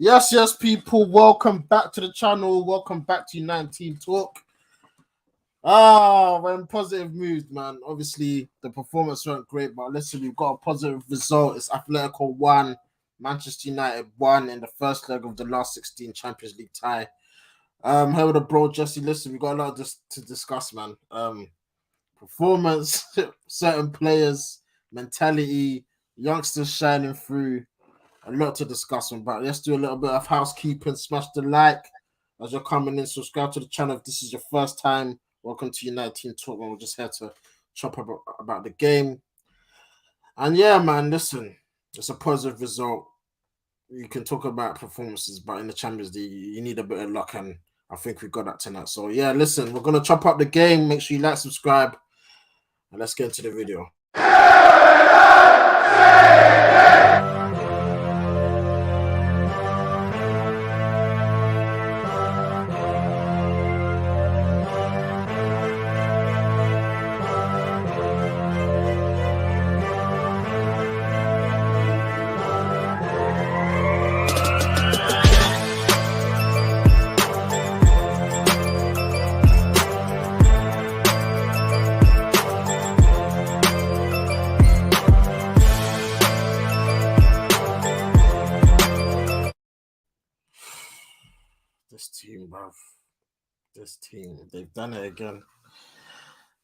Yes, people. Welcome back to the channel. Welcome back to U19 Talk. We're in positive mood, man. Obviously, the performance weren't great, but listen, we've got a positive result. It's Atletico 1, Manchester United 1 in the first leg of the last 16 Champions League tie. Here with the bro, Jesse. Listen, we got a lot to discuss, man. Performance, certain players, mentality, youngsters shining through. A lot to discuss on, but let's do a little bit of housekeeping. Smash the like as you're coming in. Subscribe to the channel if this is your first time. Welcome to U19 Talk. We're just here to chop about the game. And yeah, man, listen, it's a positive result. You can talk about performances, but in the Champions League, you need a bit of luck, and I think we got that tonight. So yeah, listen, we're gonna chop up the game. Make sure you like, subscribe, and let's get into the video. This team, bruv. This team, they've done it again.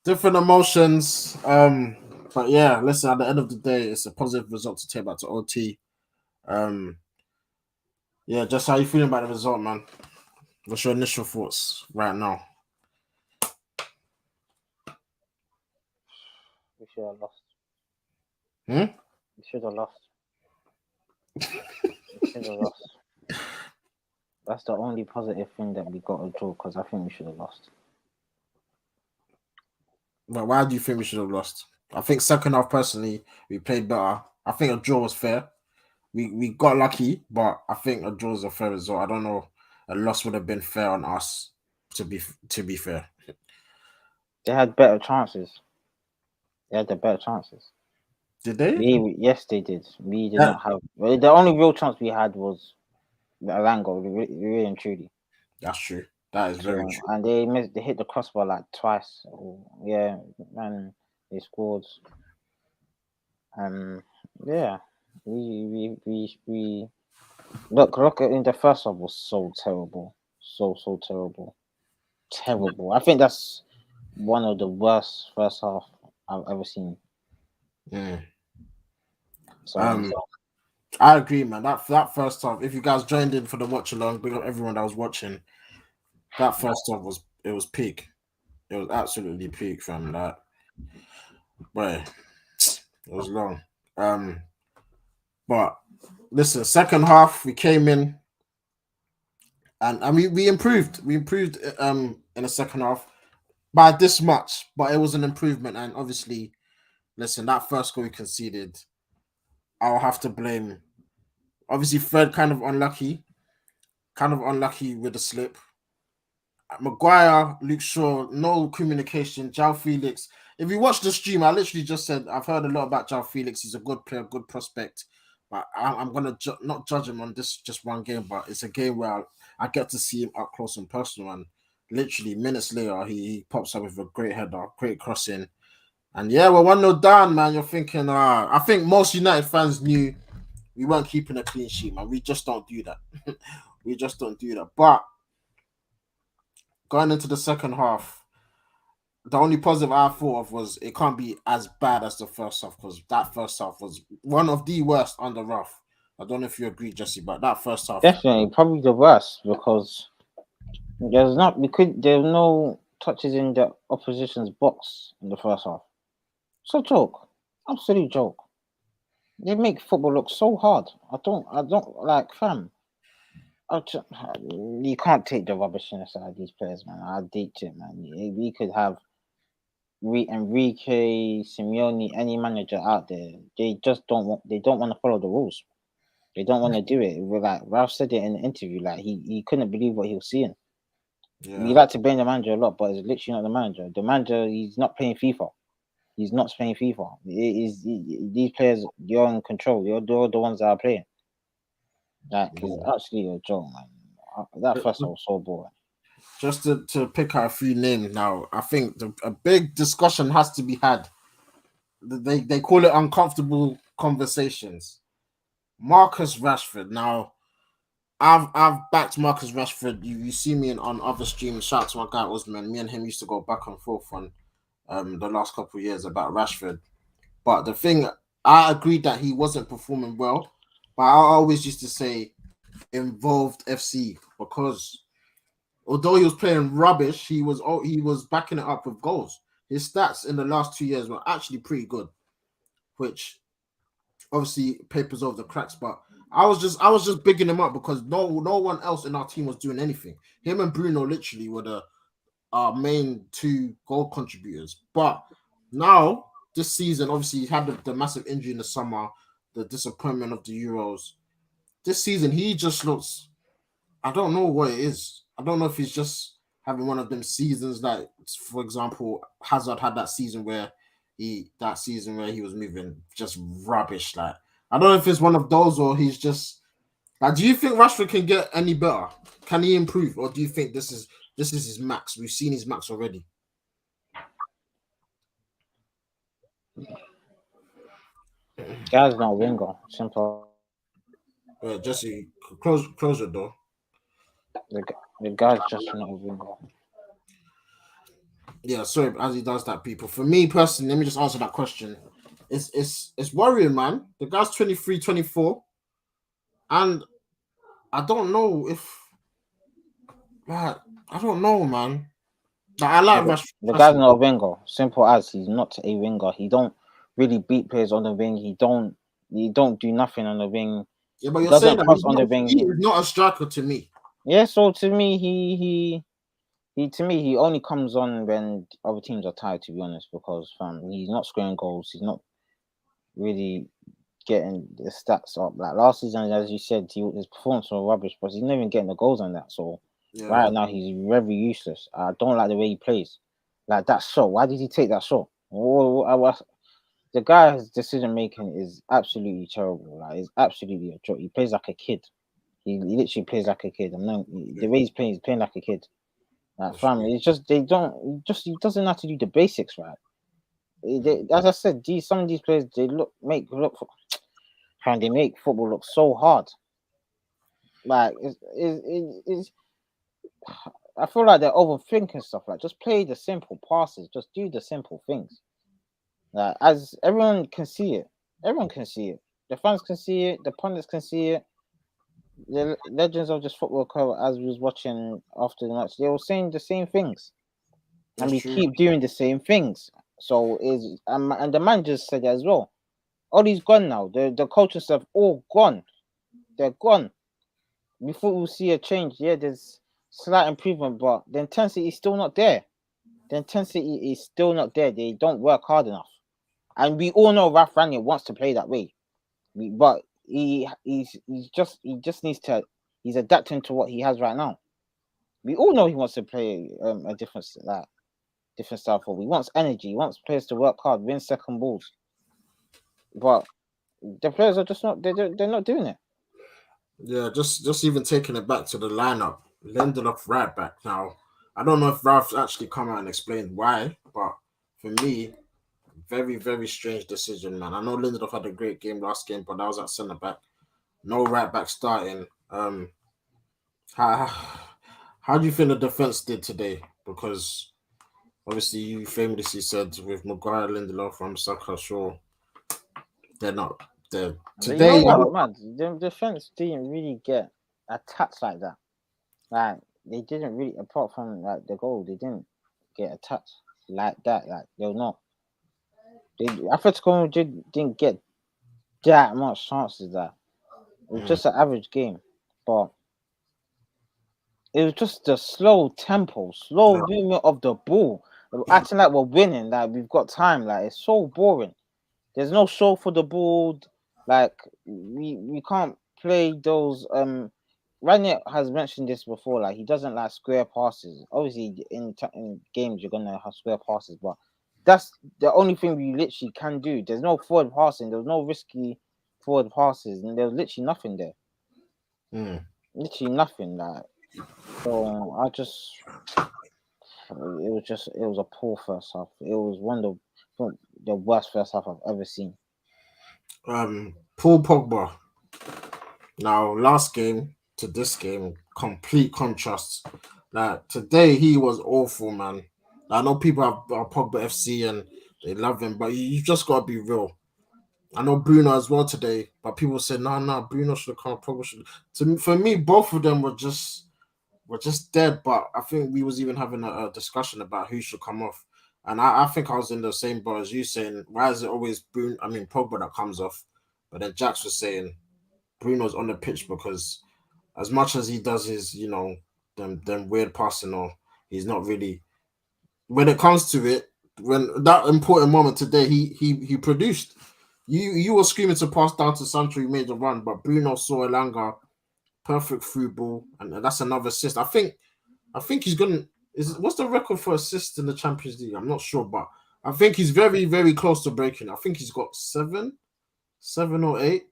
Different emotions. But yeah, listen, at the end of the day, it's a positive result to take back to OT. Yeah, just how you feeling about the result, man? What's your initial thoughts right now? We should have lost. Hmm? We should have lost. We should have lost. That's the only positive thing that we got a draw, because I think we should have lost. But why do you think we should have lost? I think second half, personally, we played better. I think a draw was fair. We got lucky, but I think a draw is a fair result. I don't know. A loss would have been fair on us, to be fair. They had better chances. They had the better chances. Did they? Yes, they did. We did not have. Well, the only real chance we had was the Elanga, really and truly. That's true. That is very true. And they missed. They hit the crossbar like twice. Yeah, and they scored. Yeah, we look in the first half was so terrible, so terrible. I think that's one of the worst first half I've ever seen. Yeah. So I agree, man. That first half, if you guys joined in for the watch along, big up everyone that was watching. That first half was peak. It was absolutely peak, fam. That, boy, it was long. But listen, second half we came in, and we improved. We improved in the second half by this much, but it was an improvement. And obviously, listen, that first goal we conceded, I'll have to blame. Obviously, Fred kind of unlucky with the slip. Maguire, Luke Shaw, no communication. João Felix. If you watch the stream, I literally just said I've heard a lot about João Felix. He's a good player, good prospect. But I'm gonna not judge him on this just one game, but it's a game where I get to see him up close and personal. And literally minutes later, he pops up with a great header, great crossing. And yeah, we're 1-0 down, man. You're thinking, I think most United fans knew we weren't keeping a clean sheet, man. We just don't do that. We just don't do that. But going into the second half, the only positive I thought of was it can't be as bad as the first half, because that first half was one of the worst under Rough. I don't know if you agree, Jesse, but that first half definitely probably the worst, because there's no touches in the opposition's box in the first half. It's a joke, absolute joke. They make football look so hard. I don't like, fam. You can't take the rubbish inside of these players, man. I date it, man. We could have Enrique, Simeone, any manager out there. They just don't want. They don't want to follow the rules. They don't want to do it. Like Ralph said it in the interview, like he couldn't believe what he was seeing. Yeah. We like to blame the manager a lot, but it's literally not the manager. The manager, he's not playing FIFA. He's not playing FIFA. These players, you're in control. You're the ones that are playing. Like, it's actually a joke, man. That first was so boring. Just to pick out a few names now, I think a big discussion has to be had. They call it uncomfortable conversations. Marcus Rashford. Now, I've backed Marcus Rashford. You see me on other streams. Shout out to my guy Osman. Me and him used to go back and forth on the last couple of years about Rashford. But the thing, I agreed that he wasn't performing well. But I always used to say involved FC because although he was playing rubbish, he was backing it up with goals. His stats in the last 2 years were actually pretty good, which obviously papers over the cracks. But I was just bigging him up because no one else in our team was doing anything. Him and Bruno literally were the our main two goal contributors. But now this season, obviously, he had the massive injury in the summer, the disappointment of the Euros. This season, he just looks. I don't know what it is. I don't know if he's just having one of them seasons like, for example, Hazard had that season where he was moving just rubbish. Like, I don't know if it's one of those or he's just like. Do you think Rashford can get any better? Can he improve, or do you think this is his max? We've seen his max already. Guy's not a winger. Simple. Jesse, close the door. The guy's just not a winger. Yeah, sorry, as he does that, people. For me personally, let me just answer that question. It's worrying, man. The guy's 23, 24, and I don't know if like I don't know, man. Like, I like Rashford. The guy's not a winger. Simple as he's not a winger. He don't really beat players on the wing. He don't do nothing on the wing. Yeah, but He you're saying doesn't that cross on the wing. he's not a striker to me. Yeah, so to me, he only comes on when other teams are tired. To be honest, because he's not scoring goals. He's not really getting the stats up. Like last season, as you said, his performance was rubbish, but he's not even getting the goals on that. So right now, he's very useless. I don't like the way he plays. Like that shot. Why did he take that shot? The guy's decision making is absolutely terrible. Like it's absolutely a joke. He plays like a kid. He literally plays like a kid. I'm not the way he's playing like a kid. Like family, it's just he doesn't have to do the basics right. As I said, some of these players they make football look so hard. Like it's I feel like they're overthinking stuff. Like just play the simple passes, just do the simple things. Like as everyone can see it, The fans can see it. The pundits can see it. The legends of this football club, as we was watching after the match, they were saying the same things, and we keep doing the same things. So and the manager said it as well. All he's gone now. The coaching staff all gone. They're gone. We thought we'll see a change. Yeah, there's slight improvement, but the intensity is still not there. They don't work hard enough, and we all know Ralph Ranier wants to play that way, but he just needs to. He's adapting to what he has right now. We all know he wants to play a different style football. He wants energy. He wants players to work hard, win second balls. But the players are just not. They're not doing it. Yeah, just even taking it back to the lineup, Lindelof right back. Now, I don't know if Ralph's actually come out and explained why, but for me, very, very strange decision, man. I know Lindelof had a great game last game, but that was at centre back. No right back starting. How how do you think the defense did today? Because obviously you famously said with Maguire, Lindelof, Saka, Shaw, they're not. They're today. You know what, man? The defense didn't really get attacked like that. Like they didn't really, apart from like the goal, they didn't get attacked like that. Like they're not. Atletico Madrid didn't get that much chances. That it was just an average game, but it was just the slow tempo, slow movement of the ball. Acting like we're winning, like we've got time. Like it's so boring. There's no show for the ball. Like we can't play those. Ranier has mentioned this before. Like he doesn't like square passes. Obviously, in games you're gonna have square passes, but that's the only thing we literally can do. There's no forward passing. There's no risky forward passes, and there's literally nothing there. Literally nothing. Like, so it was a poor first half. It was one of the worst first half I've ever seen. Paul Pogba. Now, last game to this game, complete contrast. Like today, he was awful, man. I know people have Pogba FC and they love him, but you just gotta be real. I know Bruno as well today, but people say no, Bruno should have come. Pogba should. For me, both of them were just dead. But I think we was even having a discussion about who should come off, and I think I was in the same boat as you, saying why is it always Bruno? I mean Pogba that comes off, but then Jax was saying Bruno's on the pitch because as much as he does his, them weird passing, or he's not really. When it comes to it, when that important moment today, he produced. You were screaming to pass down to Sancho, he made the run, but Bruno saw Elanga, perfect through ball, and that's another assist. I think he's gonna. What's the record for assists in the Champions League? I'm not sure, but I think he's very, very close to breaking. I think he's got seven or eight.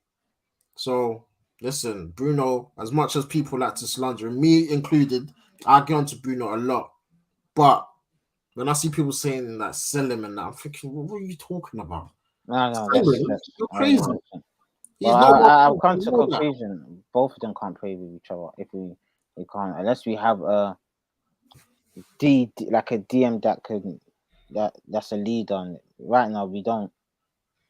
So listen, Bruno, as much as people like to slander him, me included, I get onto Bruno a lot. But when I see people saying that sell him and that, I'm thinking, what are you talking about? No, Sell him? that's You're crazy. well, He's not one I've come you to the know that. conclusion both of them can't play with each other if we can't unless we have a like a DM that's a leader. And right now we don't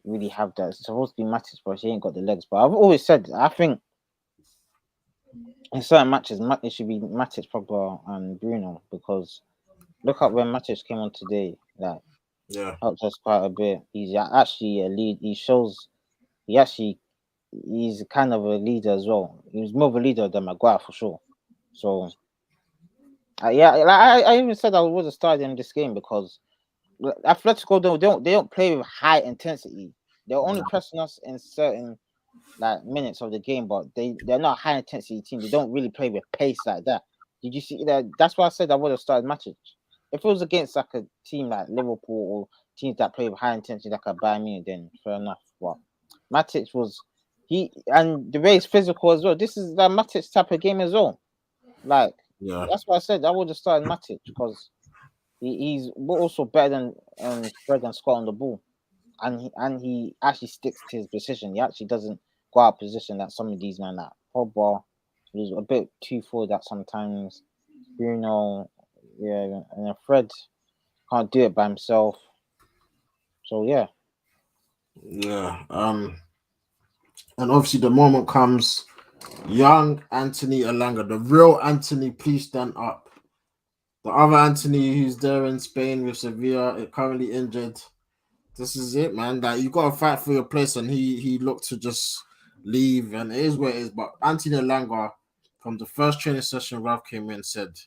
really have that. It's supposed to be Matic, but he ain't got the legs. But I've always said I think in certain matches it should be Matic, Pogba, and Bruno because look at when Matic came on today. Like Yeah. helped us quite a bit. He's actually a lead. He's kind of a leader as well. He was more of a leader than Maguire for sure. So yeah, like I even said I would have started in this game because Atletico they don't play with high intensity. They're only pressing us in certain like minutes of the game, but they're not a high intensity team. They don't really play with pace like that. Did you see that? That's why I said I would have started Matic. If it was against like a team like Liverpool or teams that play with high intensity like a Bayern Munich, then fair enough. But Matic was and the way he's physical as well. This is the Matic type of game as well. Like Yeah. that's why I said I would have started Matic because he's also better than Fred and Scott on the ball, and he actually sticks to his position. He actually doesn't go out of position that some of these men like Pogba is a bit too forward at sometimes. Bruno, yeah, and then Fred can't do it by himself. So yeah, Yeah. And obviously the moment comes, young Anthony Elanga, the real Anthony, please stand up. The other Anthony who's there in Spain with Sevilla, currently injured. This is it, man. That you gotta fight for your place, and he looked to just leave, and it is what it is. But Anthony Elanga, from the first training session, Ralph came in and said,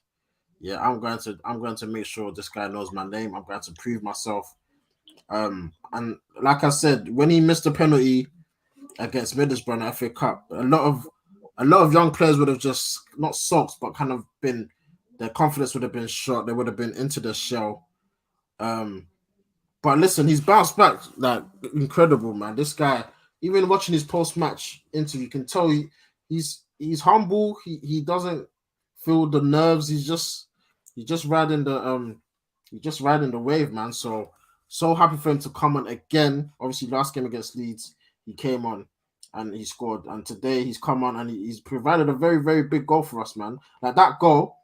"Yeah, I'm going to make sure this guy knows my name. I'm going to prove myself." And like I said, when he missed the penalty against Middlesbrough in the FA Cup, a lot of young players would have just not sulked, but kind of been their confidence would have been shot. They would have been into the shell. Um, but listen, he's bounced back like incredible, man. This guy, even watching his post-match interview, you can tell he's humble. He doesn't feel the nerves. He's just riding the wave, man. So happy for him to come on again. Obviously, last game against Leeds, he came on and he scored. And today he's come on and he's provided a very, very big goal for us, man. Like that goal,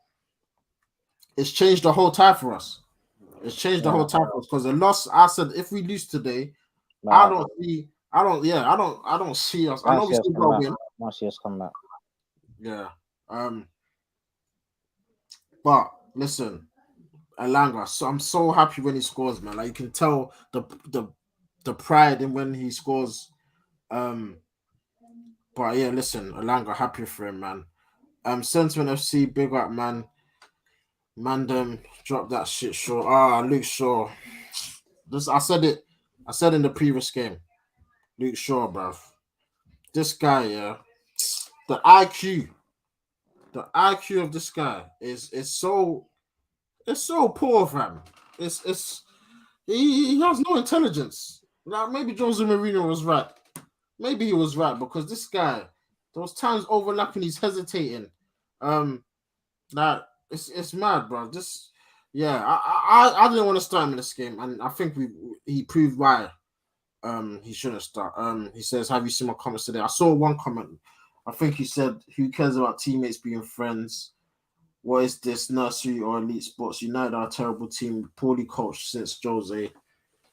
it's changed the whole tie for us. It's changed the yeah, whole time for us because the loss. I said if we lose today, I but don't see. I don't. Yeah, I don't see us. I know we still got to win. Once he has come back. Yeah. But listen, Elanga. So I'm so happy when he scores, man. Like you can tell the pride in when he scores. Um. But yeah, listen, Elanga, happy for him, man. Sentiment FC, big up, man. Man, them drop that shit. Shaw. Luke Shaw. This I said it. I said in the previous game. Luke Shaw, bruv. This guy, yeah, the IQ, the IQ of this guy is so poor, fam. It's he has no intelligence. Like maybe Jose Mourinho was right. Maybe he was right because this guy Those times overlapping, he's hesitating. Like it's mad, bro. Just yeah, I didn't want to start him in this game, and I think he proved why he shouldn't start. He says, "Have you seen my comments today?" I saw one comment. I think he said, "Who cares about teammates being friends? What is this nursery or elite sports? United are a terrible team, poorly coached since Jose."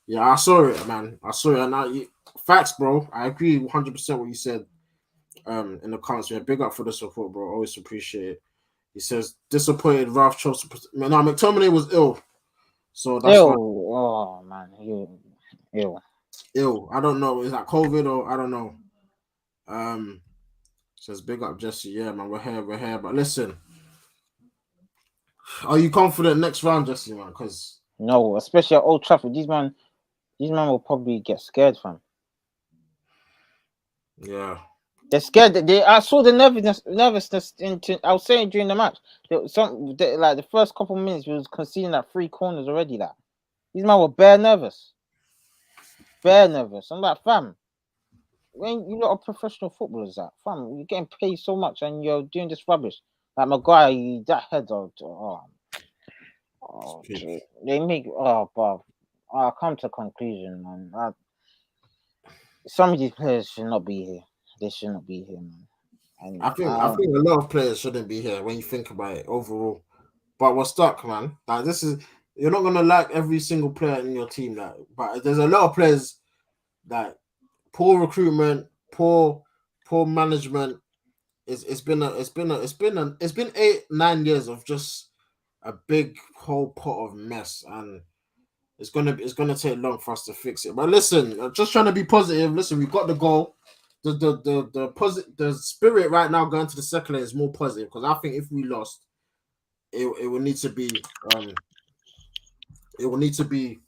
Yeah, I saw it, man. I saw it, and facts, bro. I agree 100% what you said. In the comments, yeah, big up for the support, bro. Always appreciate it. He says disappointed. Ralph chose to. No, McTominay was ill, so that's why. Oh man, ew. Ill. I don't know. Is that COVID or I don't know. Um, says big up Jesse. Yeah, man, we're here. We're here. But listen, are you confident next round, Jesse, man? Because No, especially at Old Trafford, these man will probably get scared, fam. yeah, They're scared. I saw the nervousness. I was saying during the match, like the first couple of minutes, we was conceding like 3 corners already. Like these men were bare nervous. I'm like, fam, when you lot are professional footballers, that fam, you're getting paid so much and you're doing this rubbish. Like Maguire, that head they make but I come to a conclusion, man. Some of these players should not be here. They should not be here, man. And I think a lot of players shouldn't be here when you think about it overall. But we're stuck, man. Like this is you're not gonna like every single player in your team, like. But there's a lot of players that poor recruitment, poor management. It's been 8-9 years of just a big whole pot of mess, and it's gonna take long for us to fix it. But listen, just trying to be positive. Listen, we got the goal. The spirit right now going to the second leg is more positive because I think if we lost, it will need to be it will need to be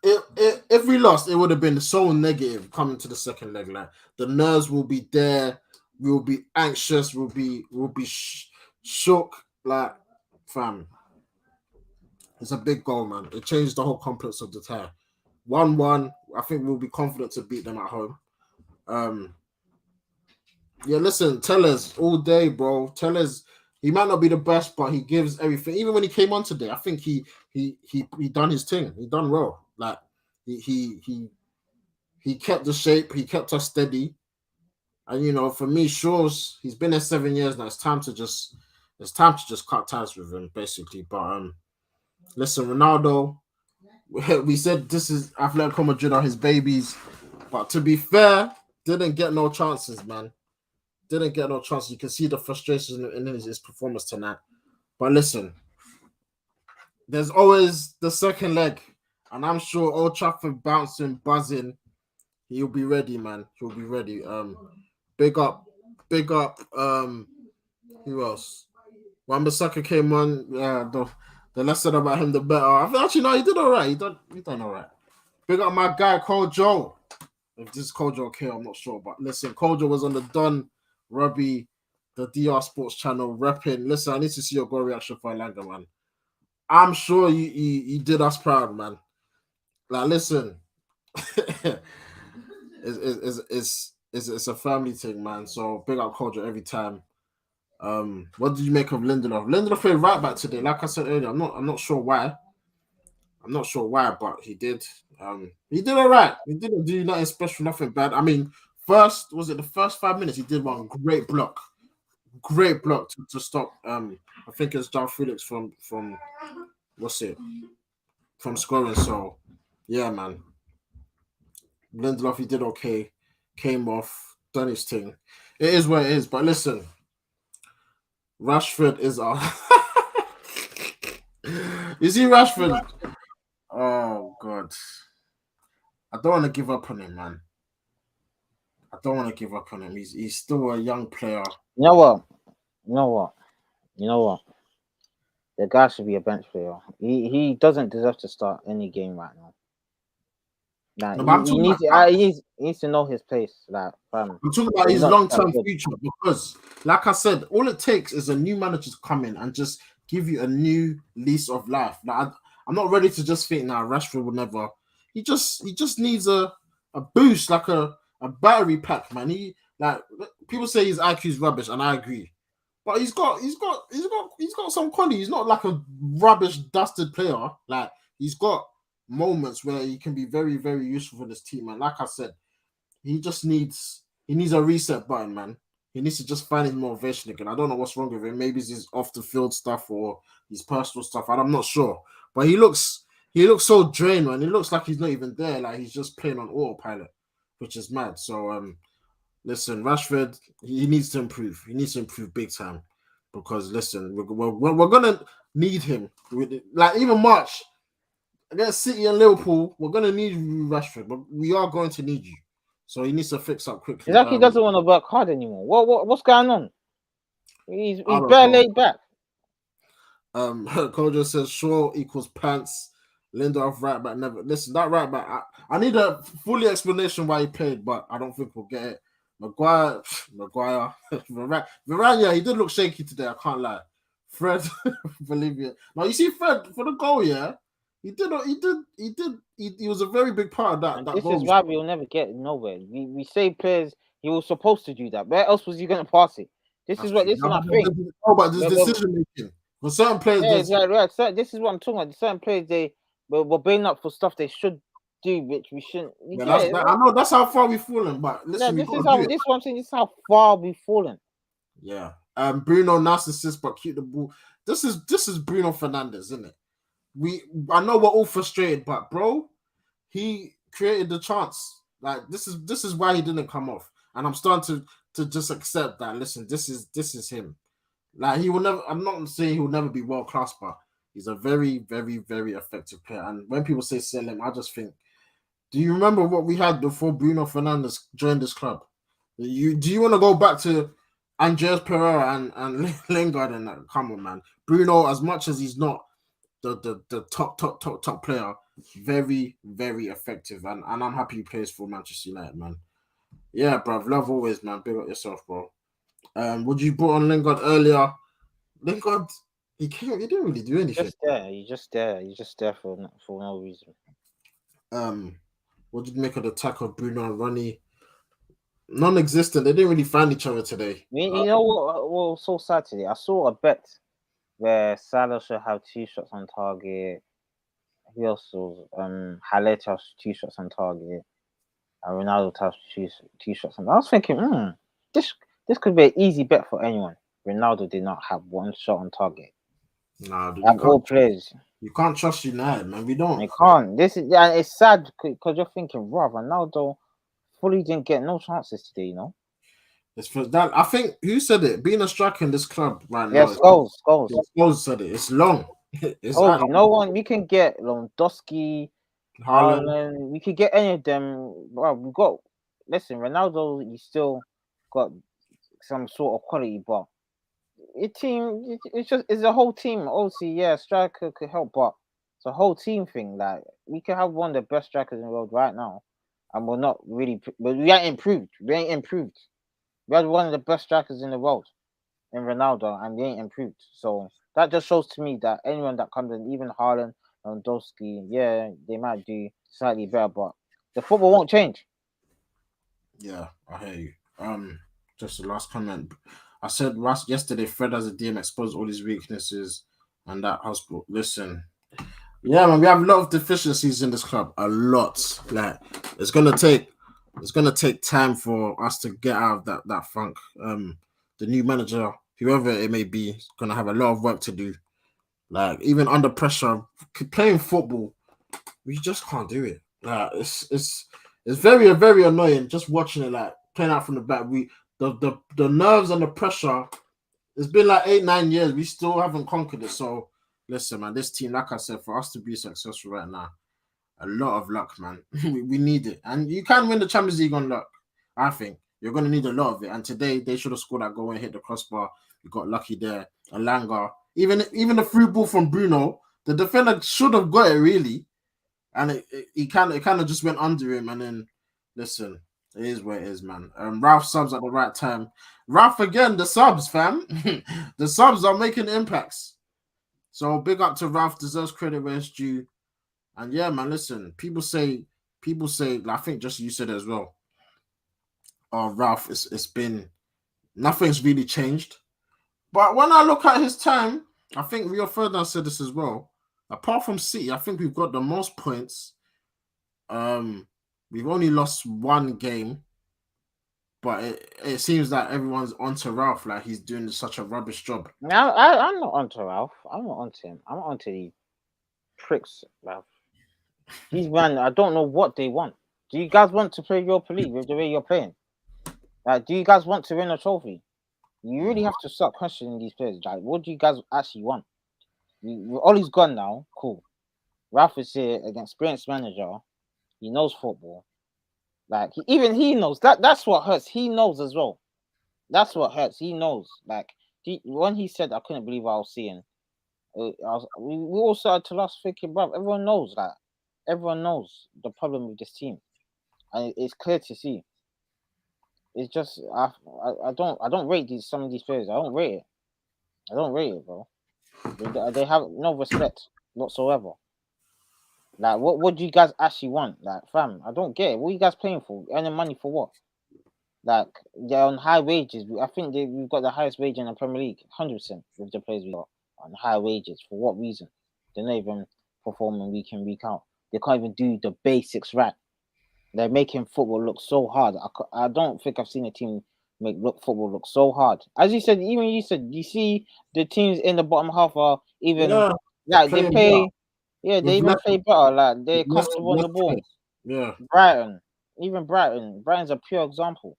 if we lost, it would have been so negative coming to the second leg. Like the nerves will be there, we will be anxious, we'll be shook. Like, fam, it's a big goal, man. It changed the whole complex of the tie. 1-1. I think we'll be confident to beat them at home. Yeah, listen, Tellers all day, bro. Tellers, he might not be the best, but he gives everything. Even when he came on today, I think he done his thing. He done well. Like he kept the shape. He kept us steady. And for me, Shaw's he's been there 7 years now. It's time to just cut ties with him, basically. But listen, Ronaldo. We said this is Atletico Madrid are his babies, but to be fair, didn't get no chances, man. Didn't get no chances. You can see the frustration in his performance tonight. But listen, there's always the second leg, and I'm sure Old Trafford bouncing, buzzing. He'll be ready, man. He'll be ready. Big up. Who else? Wan-Bissaka came on. Yeah, the less said about him, the better. I think actually no, he did all right. He done all right. Big up my guy Kojo. If this is Kojo okay, I'm not sure. But listen, Kojo was on the Don Robbie, the DR Sports channel, repping. Listen, I need to see your goal reaction for Elanga, man. I'm sure you did us proud, man. Like, listen, it's a family thing, man. So big up Kojo every time. What did you make of Lindelof? Lindelof played right back today. Like I said earlier, I'm not sure why. I'm not sure why, but he did. He did all right. He didn't do nothing special, nothing bad. I mean, the first 5 minutes he did one great block to stop. I think it's John Felix from from scoring. So yeah, man. Lindelof he did okay. Came off, done his thing. It is what it is. But listen, Rashford is our. You see Rashford? Oh God. I don't want to give up on him, man. I don't want to give up on him. He's still a young player. You know what? The guy should be a bench player. He doesn't deserve to start any game right now. Like, No, he needs to know his place. Like, I'm talking about his long-term future because, like I said, all it takes is a new manager to come in and just give you a new lease of life. Like, I'm not ready to just think now Rashford will never. He just needs a boost, like a battery pack, man. Like people say his IQ is rubbish, and I agree. But he's got some quality. He's not like a rubbish dusted player. Like he's got moments where he can be very, very useful for this team. And like I said, he needs a reset button, man. He needs to just find his motivation again. I don't know what's wrong with him. Maybe it's his off the field stuff or his personal stuff. I'm not sure. But he looks so drained, man. He looks like he's not even there. Like he's just playing on autopilot, which is mad. So listen, Rashford, he needs to improve. He needs to improve big time because listen, we're gonna need him. Like even March against City and Liverpool, we're gonna need Rashford, but we are going to need you. So he needs to fix up quickly. It's like he doesn't want to work hard anymore. What's going on? He's I don't bare know. laid back. Kojo says Shaw equals pants. Lindelof right back never. Listen, that right back. I need a fully explanation why he played, but I don't think we'll get it. Maguire, Varane, yeah, he did look shaky today. I can't lie. Fred, believe me. Now you see Fred for the goal, yeah. He was a very big part of that. And That this goal. is why we'll never get nowhere. We say players, he was supposed to do that. Where else was he going to pass it? This is what this is my thing. Oh, but there's decision making. For certain players, right. So this is what I'm talking about. Certain players were bringing up for stuff they should do, which we shouldn't. I know that's how far we've fallen. But listen, this is what I'm saying. This is how far we've fallen. Yeah. Bruno narcissist, but keep the ball. This is Bruno Fernandes, isn't it? I know we're all frustrated, but bro, he created the chance. Like this is why he didn't come off. And I'm starting to just accept that. Listen, this is him. Like he will never. I'm not saying he will never be world class, but he's a very, very, very effective player. And when people say sell him, I just think, do you remember what we had before Bruno Fernandes joined this club? Do you want to go back to Andreas Pereira and Lingard and that? Come on, man. Bruno, as much as he's not the top player, very, very effective. And I'm happy he plays for Manchester United, man. Yeah, bruv. Love always, man. Big up yourself, bro. Would you brought on Lingard earlier? Lingard, he didn't really do anything. He's just there for no reason. What did you make of the tackle of Bruno and Ronnie? Non-existent. They didn't really find each other today. You know what was so sad today? I saw a bet where Salah should have 2 shots on target. He also Haller has 2 shots on target. And Ronaldo has 2 shots on. I was thinking, this could be an easy bet for anyone. Ronaldo did not have 1 shot on target. Nah, all players. You can't trust United, man. We don't. You can't. It's sad because you're thinking, Ronaldo fully didn't get no chances today, you know. It's for that. I think who said it? Being a striker in this club right now. Yes, goals. Scholes said it. It's long. No one. We can get Lewandowski, Haaland. We could get any of them. Well, we got. Listen, Ronaldo. He still got some sort of quality, but it's a whole team. Obviously, yeah, striker could help, but it's a whole team thing. Like we could have one of the best strikers in the world right now, and we're not really. But we ain't improved. We had one of the best strikers in the world in Ronaldo, and we ain't improved. So that just shows to me that anyone that comes in, even Haaland, Lewandowski, yeah, they might do slightly better, but the football won't change. Yeah, I hear you. Just the last comment. I said yesterday, Fred as a DM exposed all his weaknesses and that hospital. Listen, yeah, man, we have a lot of deficiencies in this club. A lot. Like it's gonna take time for us to get out of that funk. The new manager, whoever it may be, is gonna have a lot of work to do. Like even under pressure, playing football, we just can't do it. Like it's very, very annoying just watching it. Like playing out from the back, the nerves and the pressure. It's been like 8-9 years. We still haven't conquered it. So listen, man, this team, like I said, for us to be successful right now, a lot of luck, man. we need it, and you can win the Champions League on luck. I think you're going to need a lot of it. And today they should have scored that goal and hit the crossbar. You got lucky there. Elanga, even the through ball from Bruno, the defender should have got it really, and it kind of just went under him. And then listen, it is what it is, man. Ralph subs at the right time. Ralph again, the subs, fam. The subs are making impacts. So big up to Ralph. Deserves credit where it's due. And yeah, man, listen. People say. I think just you said it as well. Ralph, it's been nothing's really changed. But when I look at his time, I think Rio Ferdinand said this as well. Apart from City, I think we've got the most points. We've only lost one game, but it seems that everyone's onto Ralph, like he's doing such a rubbish job. Now I'm not onto Ralph. I'm not onto him. I'm onto the pricks, Ralph. These man, I don't know what they want. Do you guys want to play Europa League with the way you're playing? Like, do you guys want to win a trophy? You really have to start questioning these players. Like, what do you guys actually want? Ollie's gone now. Cool. Ralph is here, an experienced manager. He knows football. Like, even he knows that's what hurts. He knows as well. That's what hurts. He knows. Like, when he said, I couldn't believe what I was seeing. We all started to laugh, thinking, bro, everyone knows that. Everyone knows the problem with this team, and it's clear to see. It's just I don't rate some of these players. I don't rate it, bro. They have no respect whatsoever. Like, what do you guys actually want? Like, fam, I don't get it. What are you guys playing for? Earning money for what? Like, they're on high wages. I think we've got the highest wage in the Premier League, 100% with the players we got on high wages. For what reason? They're not even performing week in, week out. They can't even do the basics right. They're making football look so hard. I don't think I've seen a team make football look so hard. As you said, you see the teams in the bottom half are even like they play. Yeah, they even play better. Like, they're comfortable on the ball. Yeah. Brighton's a pure example.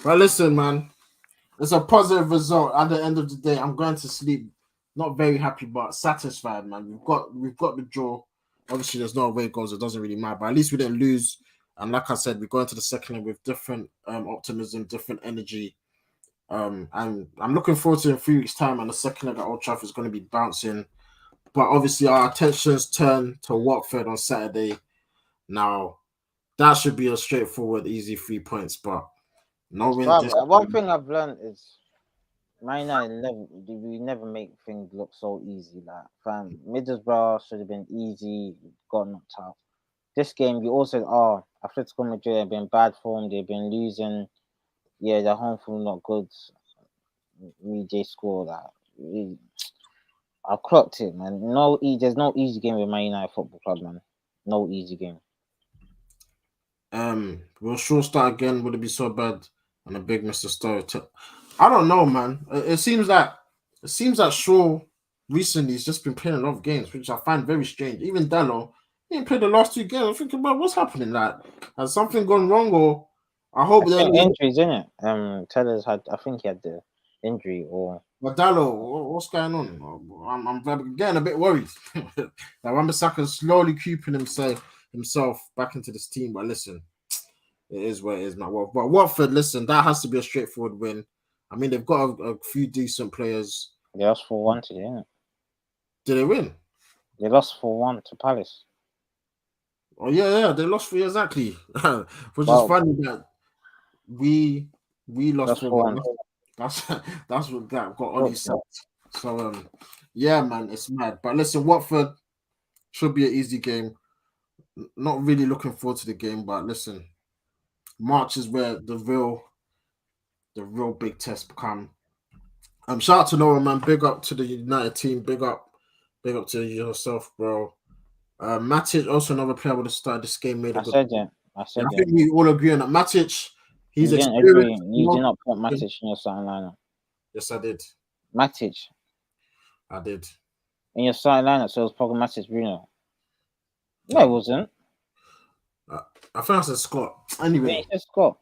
Well, listen, man. It's a positive result. At the end of the day, I'm going to sleep not very happy, but satisfied, man. We've got the draw. Obviously, there's no away goals. It doesn't really matter. But at least we didn't lose. And like I said, we go into the second leg with different optimism, different energy. And I'm looking forward to in 3 weeks' time. And the second leg at Old Trafford is going to be bouncing. But obviously, our attentions turn to Watford on Saturday. Now, that should be a straightforward, easy 3 points. But no win. One thing I've learned is Man United we never make things look so easy. Like, fam, Middlesbrough should have been easy, got knocked out. This game, you also said, Atletico Madrid have been bad form, they've been losing. Yeah, their home form not good. They score that. I clocked it, man. There's no easy game with Man United Football Club, man. No easy game. Will Shaw start again? Would it be so bad? And a big Mr. Story. I don't know, man. It seems that Shaw recently has just been playing a lot of games, which I find very strange. Even Dallo, he didn't play the last 2 games. I'm thinking about what's happening. Like, has something gone wrong, or I hope that injuries, in it. Teller's I think he had the injury, or but Dallo, what's going on? I'm getting a bit worried. Like, Wan-Bissaka's slowly creeping himself back into this team. But listen, it is what it is, man. Well, but Watford, listen, that has to be a straightforward win. I mean, they've got a few decent players. They lost 4-1 today, innit? Did they win? They lost 4-1 to Palace. Oh yeah, they lost 3 exactly. Which is funny that we lost 4-1. That's what got Ollie said. So yeah, man, it's mad. But listen, Watford should be an easy game. Not really looking forward to the game, but listen, March is where the real big test come. Shout out to Noah, man. Big up to the United team. Big up to yourself, bro. Matic, also another player would have started this game. I said it. I think we all agree on that. Matic, he's experienced. You did not put Matic in your starting lineup. Yes, I did. Matic. I did. In your starting lineup, so it was probably Matic Bruno. No, it wasn't. I think I said Scott. Anyway. Yeah, Scott.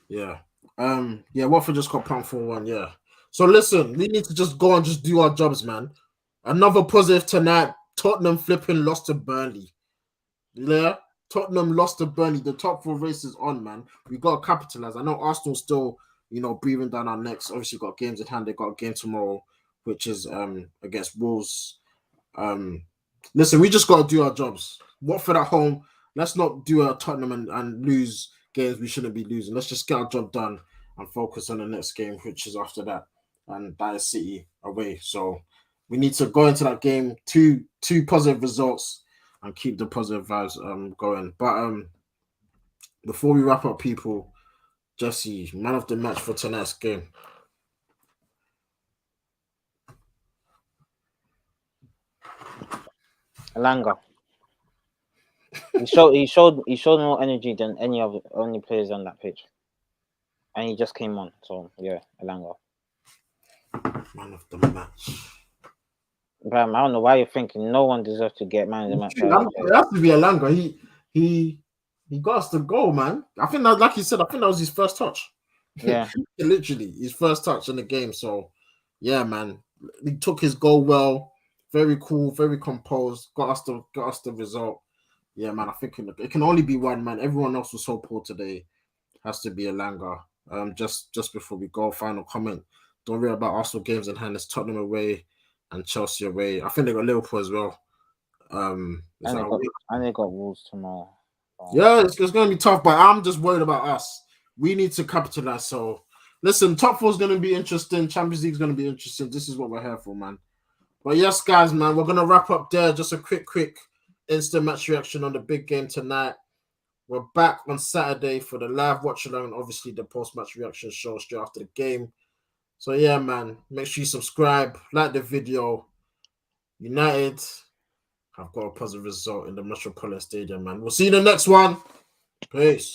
Yeah. Watford just got pumped 4-1, yeah. So listen, we need to just go and just do our jobs, man. Another positive tonight. Tottenham flipping lost to Burnley. Yeah. Tottenham lost to Burnley. The top 4 race is on, man. We got to capitalize. I know Arsenal still, breathing down our necks. Obviously, got games at hand. They got a game tomorrow, which is against Wolves. Listen, we just got to do our jobs. Watford at home. Let's not do a Tottenham and lose games we shouldn't be losing. Let's just get our job done and focus on the next game, which is after that, and that is City away. So we need to go into that game two positive results and keep the positive vibes going. But before we wrap up, people, Jesse, man of the match for tonight's game. Elanga. He showed more energy than any of the only players on that pitch, and he just came on. So yeah, Elanga. Man of the match. Bam, I don't know why you're thinking no one deserves to get man of the match. It has to be Elanga. He got us the goal, man. I think that, like you said, I think that was his first touch. Yeah, literally his first touch in the game. So yeah, man, he took his goal well. Very cool, very composed. Got us the result. Yeah, man. I think it can only be one, man. Everyone else was so poor today. Has to be Elanga. Just before we go, final comment. Don't worry about Arsenal games in hand. It's Tottenham away and Chelsea away. I think they got Liverpool as well. and they got Wolves tomorrow. Yeah, it's going to be tough, but I'm just worried about us. We need to capitalize. So, listen, top four is going to be interesting. Champions League is going to be interesting. This is what we're here for, man. But yes, guys, man, we're going to wrap up there. Just a quick instant match reaction on the big game tonight. We're back on Saturday for the live watch along and obviously the post-match reaction show straight after the game. So, yeah, man, make sure you subscribe, like the video. United have got a positive result in the Metropolitan Stadium, man. We'll see you in the next one. Peace.